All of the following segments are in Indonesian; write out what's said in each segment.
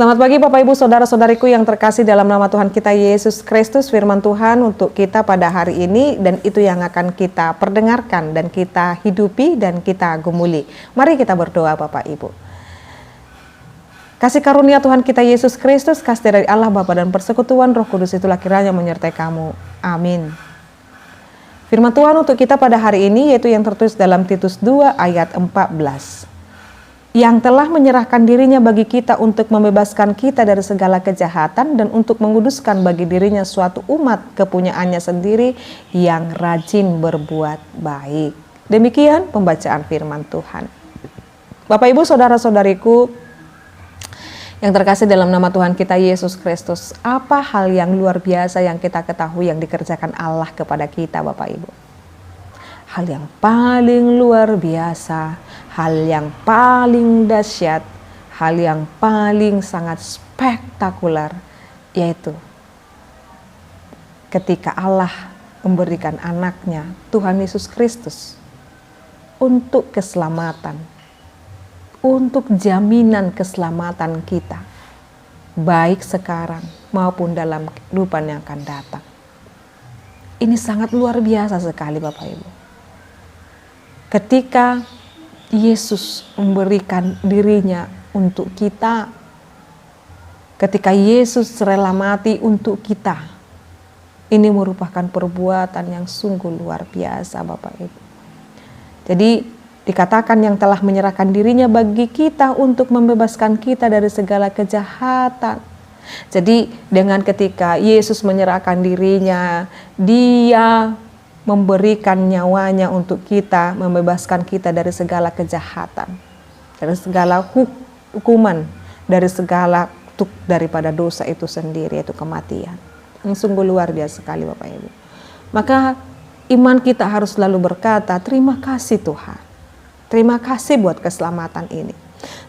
Selamat pagi Bapak Ibu Saudara-saudariku yang terkasih dalam nama Tuhan kita Yesus Kristus. Firman Tuhan untuk kita pada hari ini dan itu yang akan kita perdengarkan dan kita hidupi dan kita gumuli. Mari kita berdoa Bapak Ibu. Kasih karunia Tuhan kita Yesus Kristus, kasih dari Allah Bapa dan persekutuan Roh Kudus itulah kiranya menyertai kamu. Amin. Firman Tuhan untuk kita pada hari ini yaitu yang tertulis dalam Titus 2 ayat 14. Yang telah menyerahkan dirinya bagi kita untuk membebaskan kita dari segala kejahatan dan untuk menguduskan bagi dirinya suatu umat kepunyaannya sendiri yang rajin berbuat baik. Demikian pembacaan firman Tuhan. Bapak Ibu Saudara-saudariku yang terkasih dalam nama Tuhan kita Yesus Kristus, apa hal yang luar biasa yang kita ketahui yang dikerjakan Allah kepada kita Bapak Ibu? Hal yang paling luar biasa, hal yang paling dahsyat, hal yang paling sangat spektakuler, yaitu ketika Allah memberikan anaknya, Tuhan Yesus Kristus, untuk keselamatan, untuk jaminan keselamatan kita, baik sekarang maupun dalam kehidupan yang akan datang. Ini sangat luar biasa sekali Bapak Ibu. Ketika Yesus memberikan dirinya untuk kita, ketika Yesus rela mati untuk kita, ini merupakan perbuatan yang sungguh luar biasa Bapak Ibu. Jadi dikatakan yang telah menyerahkan dirinya bagi kita untuk membebaskan kita dari segala kejahatan. Jadi dengan ketika Yesus menyerahkan dirinya, Dia memberikan nyawanya untuk kita, membebaskan kita dari segala kejahatan, dari segala hukuman, dari segala daripada dosa itu sendiri, yaitu kematian. Yang sungguh luar biasa sekali Bapak Ibu. Maka iman kita harus selalu berkata, terima kasih Tuhan. Terima kasih buat keselamatan ini.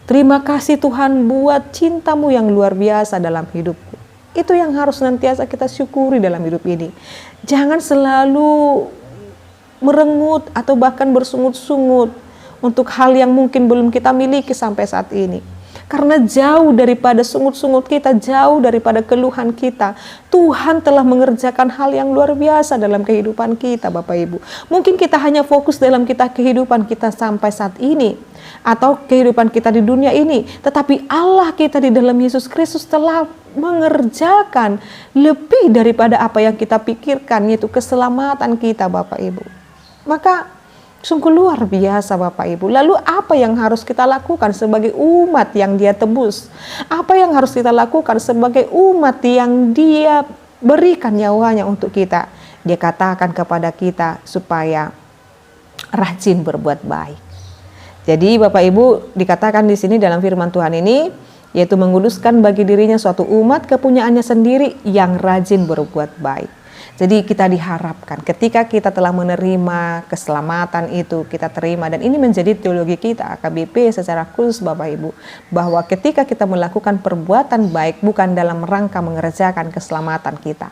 Terima kasih Tuhan buat cintamu yang luar biasa dalam hidupku. Itu yang harus senantiasa kita syukuri dalam hidup ini. Jangan selalu merengut atau bahkan bersungut-sungut untuk hal yang mungkin belum kita miliki sampai saat ini. Karena jauh daripada sungut-sungut kita, jauh daripada keluhan kita, Tuhan telah mengerjakan hal yang luar biasa dalam kehidupan kita Bapak Ibu. Mungkin kita hanya fokus dalam kehidupan kita sampai saat ini, atau kehidupan kita di dunia ini. Tetapi Allah kita di dalam Yesus Kristus telah mengerjakan lebih daripada apa yang kita pikirkan, yaitu keselamatan kita Bapak Ibu. Maka sungguh luar biasa Bapak Ibu. Lalu apa yang harus kita lakukan sebagai umat yang Dia tebus? Apa yang harus kita lakukan sebagai umat yang Dia berikan nyawanya untuk kita? Dia katakan kepada kita supaya rajin berbuat baik. Jadi Bapak Ibu dikatakan di sini dalam firman Tuhan ini, yaitu menguduskan bagi dirinya suatu umat kepunyaannya sendiri yang rajin berbuat baik. Jadi kita diharapkan ketika kita telah menerima keselamatan itu, kita terima, dan ini menjadi teologi kita AKBP secara khusus Bapak Ibu, bahwa ketika kita melakukan perbuatan baik bukan dalam rangka mengerjakan keselamatan kita,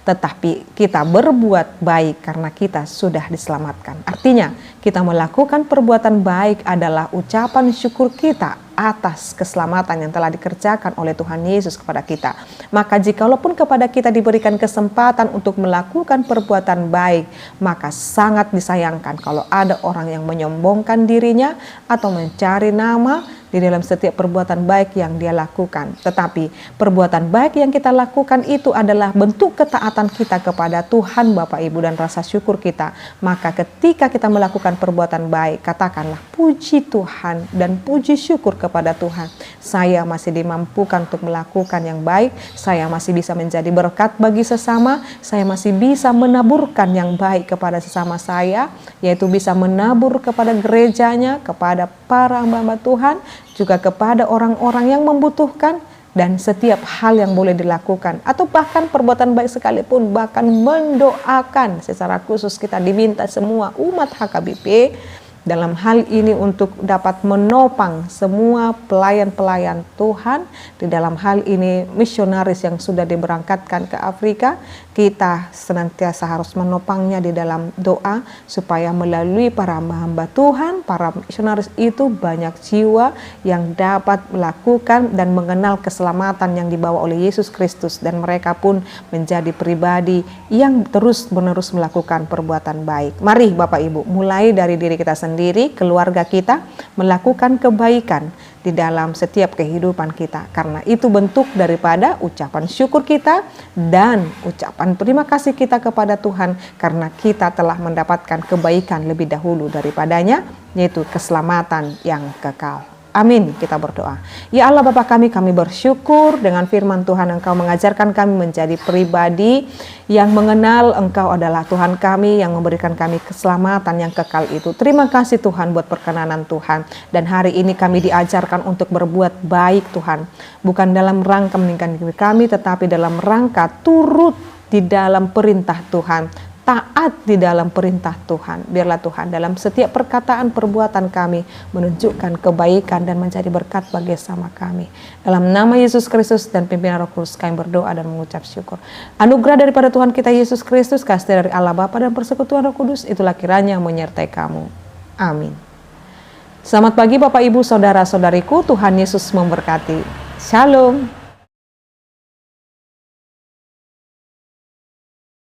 tetapi kita berbuat baik karena kita sudah diselamatkan. Artinya kita melakukan perbuatan baik adalah ucapan syukur kita atas keselamatan yang telah dikerjakan oleh Tuhan Yesus kepada kita. Maka jikalaupun kepada kita diberikan kesempatan untuk melakukan perbuatan baik, maka sangat disayangkan kalau ada orang yang menyombongkan dirinya atau mencari nama di dalam setiap perbuatan baik yang dia lakukan. Tetapi perbuatan baik yang kita lakukan itu adalah bentuk ketaatan kita kepada Tuhan Bapak Ibu dan rasa syukur kita. Maka ketika kita melakukan perbuatan baik, katakanlah puji Tuhan dan puji syukur kepada Tuhan. Saya masih dimampukan untuk melakukan yang baik, saya masih bisa menjadi berkat bagi sesama, saya masih bisa menaburkan yang baik kepada sesama saya, yaitu bisa menabur kepada gerejanya, kepada para hamba Tuhan, juga kepada orang-orang yang membutuhkan, dan setiap hal yang boleh dilakukan, atau bahkan perbuatan baik sekalipun, bahkan mendoakan secara khusus kita diminta semua umat HKBP dalam hal ini untuk dapat menopang semua pelayan-pelayan Tuhan, di dalam hal ini misionaris yang sudah diberangkatkan ke Afrika. kita senantiasa harus menopangnya di dalam doa, supaya melalui para hamba-hamba Tuhan, para misionaris itu banyak jiwa yang dapat melakukan dan mengenal keselamatan yang dibawa oleh Yesus Kristus, dan mereka pun menjadi pribadi yang terus-menerus melakukan perbuatan baik. Mari Bapak Ibu, mulai dari diri kita sendiri, keluarga kita, melakukan kebaikan di dalam setiap kehidupan kita, karena itu bentuk daripada ucapan syukur kita dan ucapan terima kasih kita kepada Tuhan, karena kita telah mendapatkan kebaikan lebih dahulu daripadanya, yaitu keselamatan yang kekal. Amin. Kita berdoa. Ya Allah Bapa kami bersyukur dengan firman Tuhan Engkau mengajarkan kami menjadi pribadi yang mengenal Engkau adalah Tuhan kami, yang memberikan kami keselamatan yang kekal itu. Terima kasih Tuhan buat perkenanan Tuhan. Dan hari ini kami diajarkan untuk berbuat baik Tuhan. Bukan dalam rangka meninggikan diri kami, tetapi dalam rangka turut di dalam perintah Tuhan. Taat di dalam perintah Tuhan. Biarlah Tuhan dalam setiap perkataan perbuatan kami menunjukkan kebaikan dan menjadi berkat bagi sama kami. Dalam nama Yesus Kristus dan pimpinan Roh Kudus kami berdoa dan mengucap syukur. Anugerah daripada Tuhan kita Yesus Kristus, kasih dari Allah Bapa dan persekutuan Roh Kudus, itulah kiranya menyertai kamu. Amin. Selamat pagi Bapak Ibu Saudara-saudariku, Tuhan Yesus memberkati. Shalom.